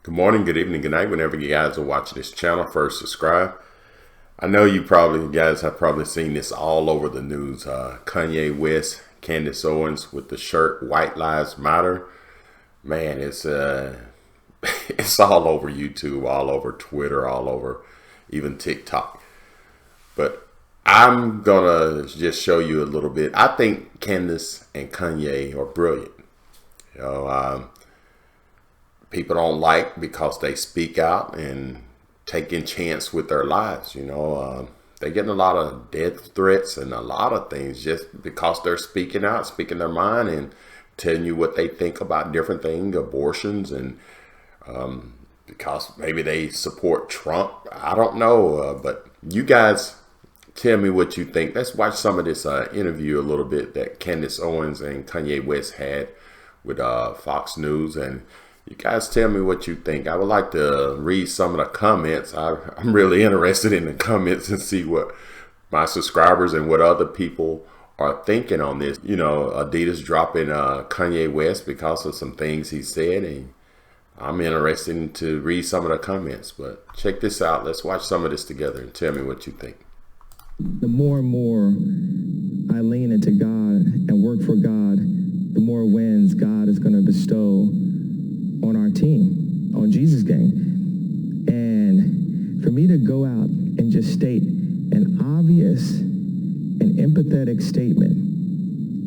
Good morning, good evening, good night, whenever you guys are watching this channel. First, subscribe. I know you guys have probably seen this all over the news. Kanye West, Candace Owens with the shirt "White Lives Matter." Man, it's it's all over YouTube, all over Twitter, all over even TikTok. But I'm gonna just show you a little bit. I think Candace and Kanye are brilliant. You know, people don't like because they speak out and taking chance with their lives. They're getting a lot of death threats and a lot of things just because they're speaking out, speaking their mind, and telling you what they think about different things, abortions, and because maybe they support Trump. I don't know, but you guys tell me what you think. Let's watch some of this interview a little bit that Candace Owens and Kanye West had with Fox News, and you guys tell me what you think. I would like to read some of the comments. I'm really interested in the comments and see what my subscribers and what other people are thinking on this. Adidas dropping Kanye West because of some things he said, and I'm interested to read some of the comments. But check this out. Let's watch some of this together and tell me what you think. The more and more I lean into God and work for God, the more wins God is going to bestow on our team, on Jesus Gang. And for me to go out and just state an obvious and empathetic statement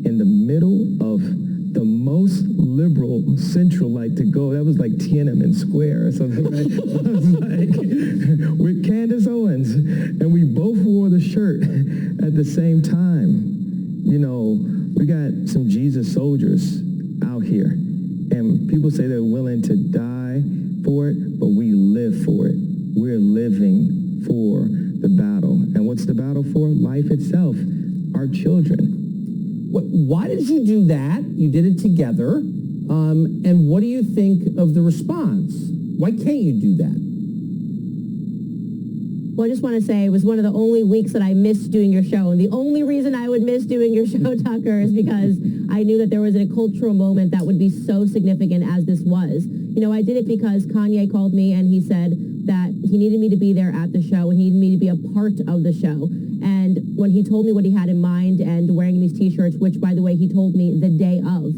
in the middle of the most liberal central, to go, that was like Tiananmen Square or something, right? I was like, with Candace Owens, and we both wore the shirt at the same time. We got some Jesus soldiers out here, and people say they're willing to die for it, but we live for it. We're living for the battle. And what's the battle for? Life itself, our children. Why did you do that? You did it together. And what do you think of the response? Why can't you do that? Well, I just want to say it was one of the only weeks that I missed doing your show. And the only reason I would miss doing your show, Tucker, is because I knew that there was a cultural moment that would be so significant as this was. I did it because Kanye called me and he said that he needed me to be there at the show and he needed me to be a part of the show. And when he told me what he had in mind and wearing these T-shirts, which, by the way, he told me the day of,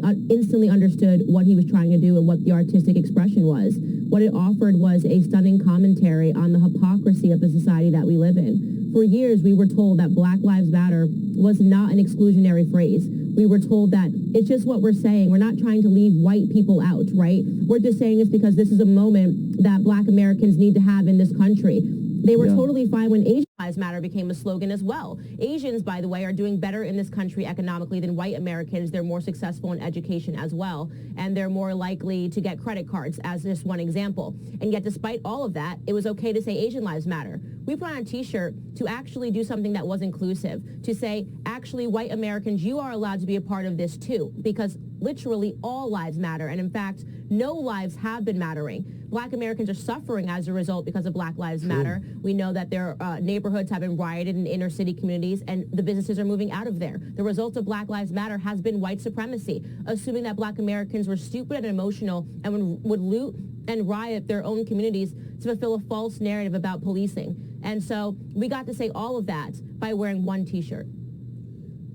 I instantly understood what he was trying to do and what the artistic expression was. What it offered was a stunning commentary on the hypocrisy of the society that we live in. For years, we were told that Black Lives Matter was not an exclusionary phrase. We were told that it's just what we're saying. We're not trying to leave white people out, right? We're just saying this because this is a moment that Black Americans need to have in this country. They were totally fine when Asian Lives Matter became a slogan as well. Asians, by the way, are doing better in this country economically than white Americans. They're more successful in education as well, and they're more likely to get credit cards, as just one example. And yet, despite all of that, it was okay to say Asian Lives Matter. We put on a T-shirt to actually do something that was inclusive, to say, actually, white Americans, you are allowed to be a part of this too, because literally all lives matter. And in fact, no lives have been mattering. Black Americans are suffering as a result because of Black Lives Matter. We know that their neighborhoods have been rioted in inner city communities, and the businesses are moving out of there. The result of Black Lives Matter has been white supremacy, assuming that Black Americans were stupid and emotional and would loot and riot their own communities to fulfill a false narrative about policing. And so we got to say all of that by wearing one T-shirt.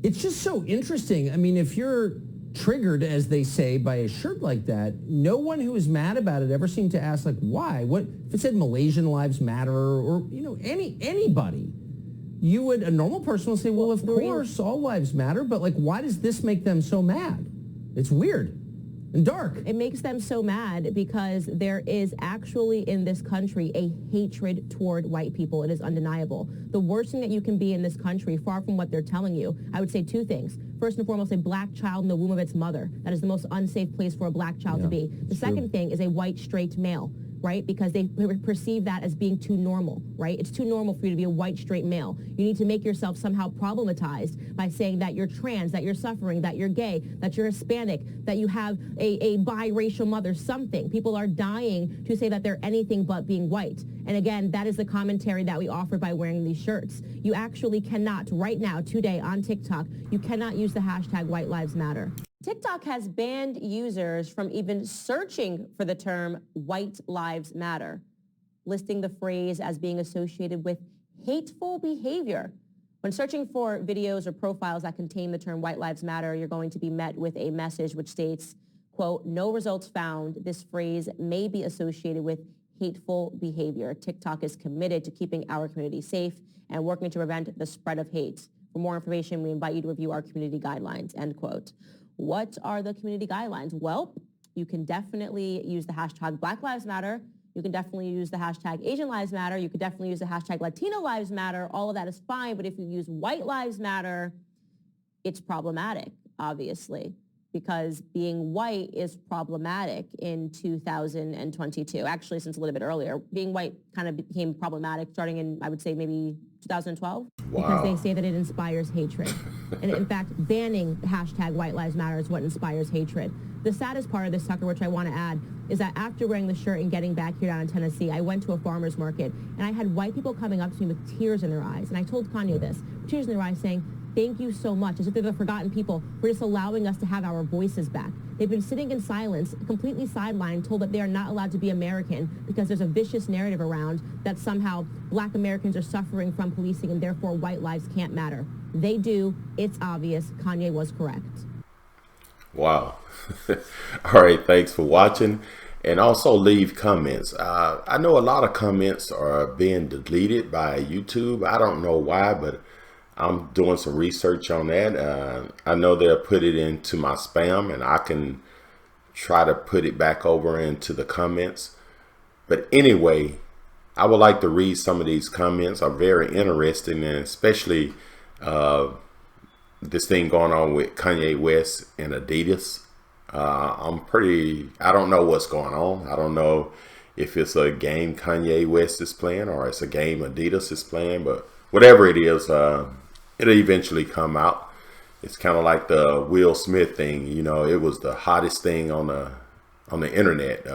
It's just so interesting. I mean, if you're triggered, as they say, by a shirt like that, no one who is mad about it ever seemed to ask, why? What if it said Malaysian Lives Matter or anybody? A normal person will say, well, of course, all lives matter, but why does this make them so mad? It's weird and dark. It makes them so mad because there is actually in this country a hatred toward white people. It is undeniable. The worst thing that you can be in this country, far from what they're telling you, I would say two things. First and foremost, a black child in the womb of its mother. That is the most unsafe place for a black child to be. The second thing is a white straight male, right? Because they perceive that as being too normal, right? It's too normal for you to be a white straight male. You need to make yourself somehow problematized by saying that you're trans, that you're suffering, that you're gay, that you're Hispanic, that you have a biracial mother, something. People are dying to say that they're anything but being white. And again, that is the commentary that we offer by wearing these shirts. You actually cannot, right now, today on TikTok, you cannot use the hashtag White Lives Matter. TikTok has banned users from even searching for the term white lives matter, listing the phrase as being associated with hateful behavior. When searching for videos or profiles that contain the term white lives matter, you're going to be met with a message which states, quote, no results found. This phrase may be associated with hateful behavior. TikTok is committed to keeping our community safe and working to prevent the spread of hate. For more information, we invite you to review our community guidelines, end quote. What are the community guidelines? Well, you can definitely use the hashtag Black Lives Matter. You can definitely use the hashtag Asian Lives Matter. You could definitely use the hashtag Latino Lives Matter. All of that is fine. But if you use White Lives Matter, it's problematic, obviously, because being white is problematic in 2022. Actually, since a little bit earlier, being white kind of became problematic starting in, I would say, maybe 2012. Wow. Because they say that it inspires hatred. And in fact, banning the hashtag White Lives Matter is what inspires hatred. The saddest part of this, Tucker, which I want to add, is that after wearing the shirt and getting back here down in Tennessee, I went to a farmer's market and I had white people coming up to me with tears in their eyes. And I told Kanye this, tears in their eyes, saying, thank you so much, as if they're the forgotten people. We're just allowing us to have our voices back. They've been sitting in silence, completely sidelined, told that they are not allowed to be American because there's a vicious narrative around that somehow black Americans are suffering from policing and therefore white lives can't matter. They do. It's obvious. Kanye was correct. Wow. All right. Thanks for watching. And also leave comments. I know a lot of comments are being deleted by YouTube. I don't know why, but I'm doing some research on that. I know they'll put it into my spam and I can try to put it back over into the comments. But anyway, I would like to read some of these comments. Are very interesting, and especially this thing going on with Kanye West and Adidas. I don't know what's going on. I don't know if it's a game Kanye West is playing or it's a game Adidas is playing, but whatever it is, it'll eventually come out. It's kind of like the Will Smith thing. You know, it was the hottest thing on the internet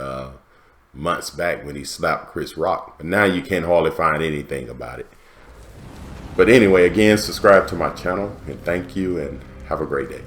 months back when he slapped Chris Rock. But now you can't hardly find anything about it. But anyway, again, subscribe to my channel and thank you and have a great day.